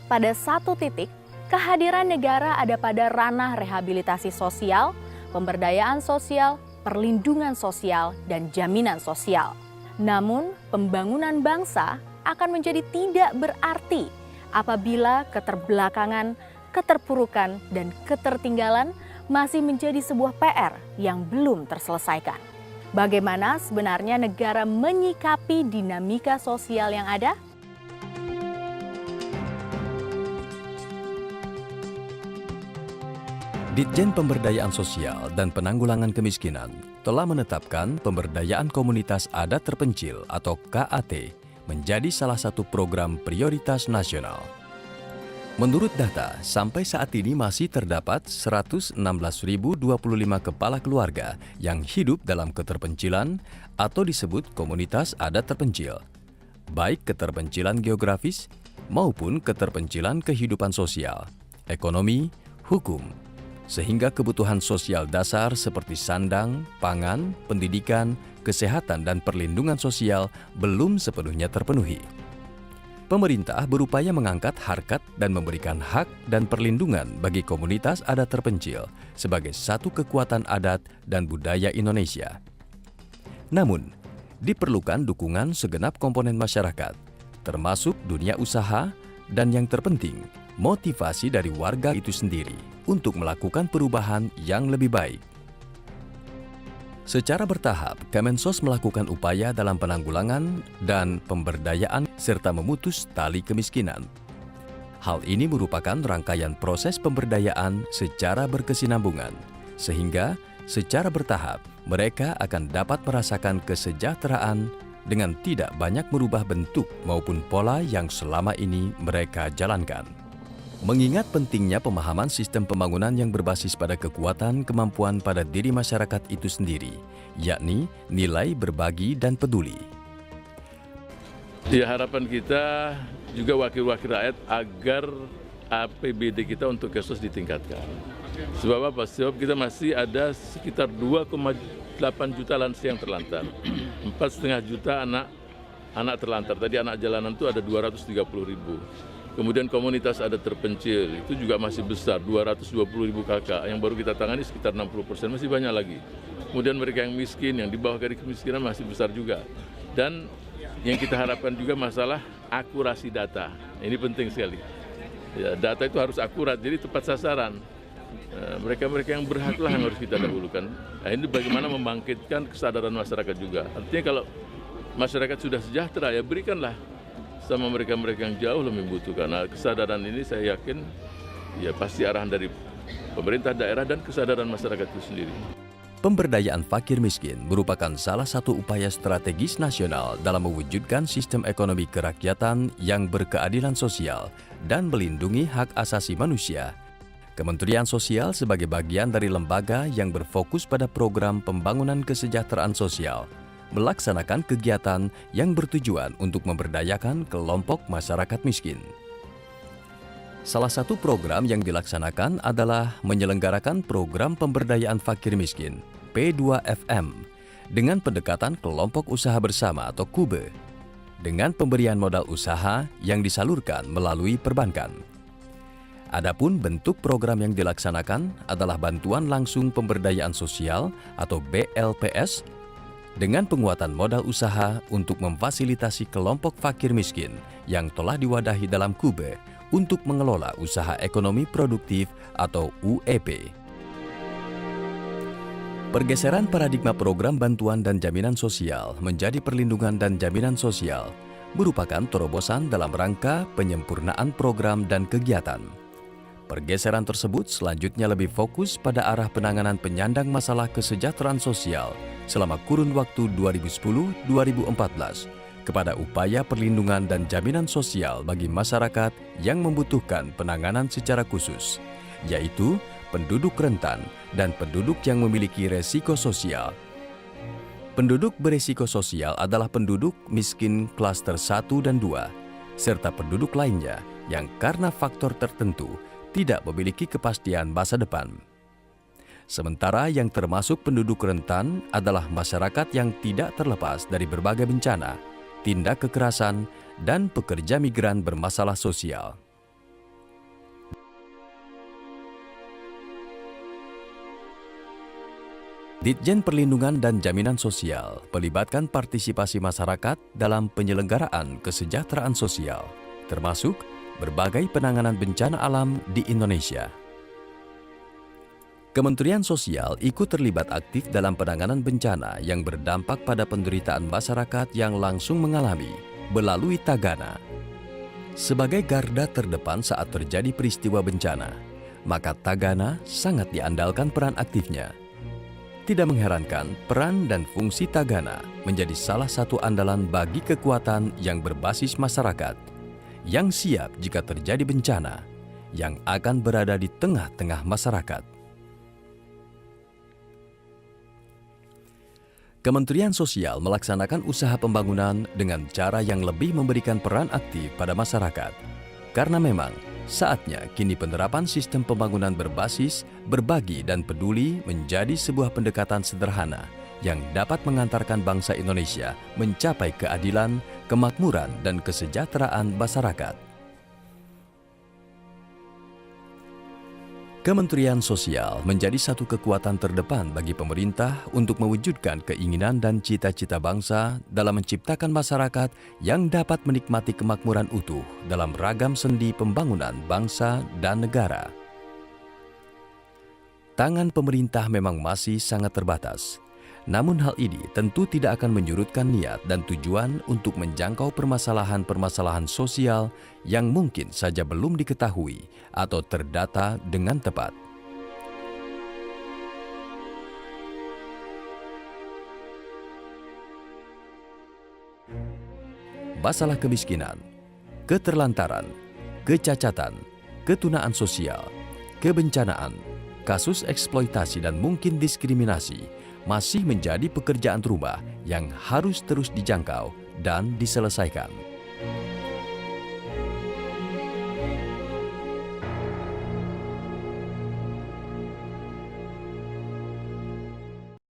pada satu titik, kehadiran negara ada pada ranah rehabilitasi sosial, pemberdayaan sosial, perlindungan sosial, dan jaminan sosial. Namun, pembangunan bangsa akan menjadi tidak berarti apabila keterbelakangan, keterpurukan, dan ketertinggalan masih menjadi sebuah PR yang belum terselesaikan. Bagaimana sebenarnya negara menyikapi dinamika sosial yang ada? Ditjen Pemberdayaan Sosial dan Penanggulangan Kemiskinan telah menetapkan pemberdayaan komunitas adat terpencil atau KAT menjadi salah satu program prioritas nasional. Menurut data, sampai saat ini masih terdapat 116.025 kepala keluarga yang hidup dalam keterpencilan atau disebut komunitas adat terpencil, baik keterpencilan geografis maupun keterpencilan kehidupan sosial, ekonomi, hukum, sehingga kebutuhan sosial dasar seperti sandang, pangan, pendidikan, kesehatan, dan perlindungan sosial belum sepenuhnya terpenuhi. Pemerintah berupaya mengangkat harkat dan memberikan hak dan perlindungan bagi komunitas adat terpencil sebagai satu kekuatan adat dan budaya Indonesia. Namun, diperlukan dukungan segenap komponen masyarakat, termasuk dunia usaha, dan yang terpenting, motivasi dari warga itu sendiri untuk melakukan perubahan yang lebih baik. Secara bertahap, Kemensos melakukan upaya dalam penanggulangan dan pemberdayaan serta memutus tali kemiskinan. Hal ini merupakan rangkaian proses pemberdayaan secara berkesinambungan, sehingga secara bertahap mereka akan dapat merasakan kesejahteraan dengan tidak banyak merubah bentuk maupun pola yang selama ini mereka jalankan. Mengingat pentingnya pemahaman sistem pembangunan yang berbasis pada kekuatan kemampuan pada diri masyarakat itu sendiri, yakni nilai berbagi dan peduli. Ya, harapan kita juga wakil-wakil rakyat agar APBD kita untuk Kesos ditingkatkan. Sebab apa? Sebab kita masih ada sekitar 2,8 juta lansia yang terlantar. 4,5 juta anak terlantar. Tadi anak jalanan itu ada 230.000. Kemudian komunitas adat terpencil itu juga masih besar, 220.000 kakak. Yang baru kita tangani sekitar 60%, masih banyak lagi. Kemudian mereka yang miskin, yang di bawah garis kemiskinan masih besar juga. Dan yang kita harapkan juga masalah akurasi data. Ini penting sekali. Ya, data itu harus akurat, jadi tepat sasaran. Mereka-mereka yang berhaklah yang harus kita dahulukan. Nah, ini bagaimana membangkitkan kesadaran masyarakat juga. Artinya kalau masyarakat sudah sejahtera, ya berikanlah sama mereka-mereka yang jauh lebih membutuhkan. Nah, kesadaran ini saya yakin ya pasti arahan dari pemerintah daerah dan kesadaran masyarakat itu sendiri. Pemberdayaan fakir miskin merupakan salah satu upaya strategis nasional dalam mewujudkan sistem ekonomi kerakyatan yang berkeadilan sosial dan melindungi hak asasi manusia. Kementerian Sosial sebagai bagian dari lembaga yang berfokus pada program pembangunan kesejahteraan sosial melaksanakan kegiatan yang bertujuan untuk memberdayakan kelompok masyarakat miskin. Salah satu program yang dilaksanakan adalah menyelenggarakan program pemberdayaan fakir miskin P2FM dengan pendekatan kelompok usaha bersama atau KUBE dengan pemberian modal usaha yang disalurkan melalui perbankan. Adapun bentuk program yang dilaksanakan adalah bantuan langsung pemberdayaan sosial atau BLPS dengan penguatan modal usaha untuk memfasilitasi kelompok fakir miskin yang telah diwadahi dalam KUBE untuk mengelola usaha ekonomi produktif atau UEP. Pergeseran paradigma program bantuan dan jaminan sosial menjadi perlindungan dan jaminan sosial merupakan terobosan dalam rangka penyempurnaan program dan kegiatan. Pergeseran tersebut selanjutnya lebih fokus pada arah penanganan penyandang masalah kesejahteraan sosial selama kurun waktu 2010-2014 kepada upaya perlindungan dan jaminan sosial bagi masyarakat yang membutuhkan penanganan secara khusus, yaitu penduduk rentan dan penduduk yang memiliki resiko sosial. Penduduk beresiko sosial adalah penduduk miskin klaster 1 dan 2, serta penduduk lainnya yang karena faktor tertentu tidak memiliki kepastian masa depan. Sementara yang termasuk penduduk rentan adalah masyarakat yang tidak terlepas dari berbagai bencana, tindak kekerasan, dan pekerja migran bermasalah sosial. Ditjen Perlindungan dan Jaminan Sosial melibatkan partisipasi masyarakat dalam penyelenggaraan kesejahteraan sosial, termasuk berbagai penanganan bencana alam di Indonesia. Kementerian Sosial ikut terlibat aktif dalam penanganan bencana yang berdampak pada penderitaan masyarakat yang langsung mengalami melalui Tagana. Sebagai garda terdepan saat terjadi peristiwa bencana, maka Tagana sangat diandalkan peran aktifnya. Tidak mengherankan, peran dan fungsi Tagana menjadi salah satu andalan bagi kekuatan yang berbasis masyarakat, yang siap jika terjadi bencana, yang akan berada di tengah-tengah masyarakat. Kementerian Sosial melaksanakan usaha pembangunan dengan cara yang lebih memberikan peran aktif pada masyarakat. Karena memang saatnya kini penerapan sistem pembangunan berbasis, berbagi dan peduli menjadi sebuah pendekatan sederhana yang dapat mengantarkan bangsa Indonesia mencapai keadilan, kemakmuran dan kesejahteraan masyarakat. Kementerian Sosial menjadi satu kekuatan terdepan bagi pemerintah untuk mewujudkan keinginan dan cita-cita bangsa dalam menciptakan masyarakat yang dapat menikmati kemakmuran utuh dalam ragam sendi pembangunan bangsa dan negara. Tangan pemerintah memang masih sangat terbatas. Namun hal ini tentu tidak akan menyurutkan niat dan tujuan untuk menjangkau permasalahan-permasalahan sosial yang mungkin saja belum diketahui atau terdata dengan tepat. Masalah kemiskinan, keterlantaran, kecacatan, ketunaan sosial, kebencanaan, kasus eksploitasi dan mungkin diskriminasi masih menjadi pekerjaan rumah yang harus terus dijangkau dan diselesaikan.